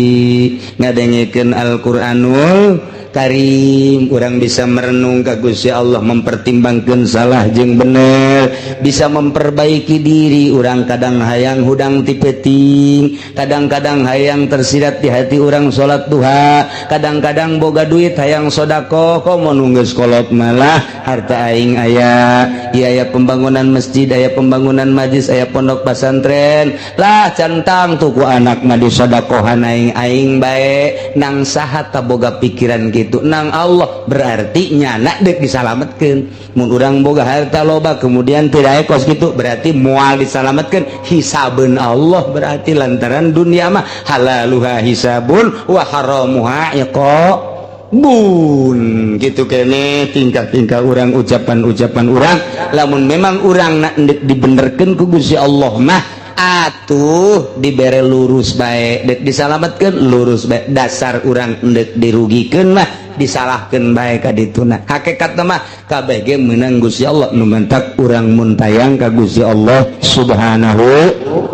ngadengekeun Al-Qur'anul Karim orang bisa merenung ka Gusti Allah mempertimbangkan salah jeung bener bisa memperbaiki diri orang kadang hayang hudang ti peuting kadang-kadang hayang tersirat di hati orang salat duha kadang-kadang boga duit hayang sedekah komo nunggeus kolot malah harta aing aya ieu aya pembangunan masjid aya pembangunan majlis aya pondok pesantren lah centang tuku anak mah disedekahan aing bae nang saha ta boga pikiran gitu nang Allah berarti nyana dek disalametkeun mun urang boga harta loba kemudian tidak ekos gitu berarti moal disalametkeun hisabeun Allah berarti lantaran dunia mah halaluha hisabun wa haramuha iqabun gitu kene tingkah-tingkah urang ucapan-ucapan urang lamun memang urang nak dibenerkeun ku Gusti Allah mah atuh dibere lurus bae dek disalametkeun lurus bae dasar urang dek dirugikeun mah disalahkeun bae ka dituna hakikatna mah kabeh ge meunang Gusti Allah nu mantak urang mun tayang ka Gusti Allah subhanahu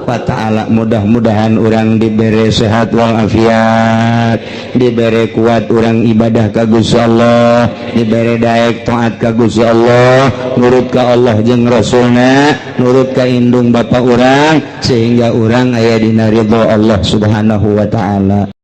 wa ta'ala mudah-mudahan urang dibere sehat wal afiat dibere kuat urang ibadah ka Gusti Allah dibere daek taat ka Gusti Allah nurut ka Allah jeung Rasulna nurut ka indung bapa urang sehingga urang aya dina ridho Allah subhanahu wa ta'ala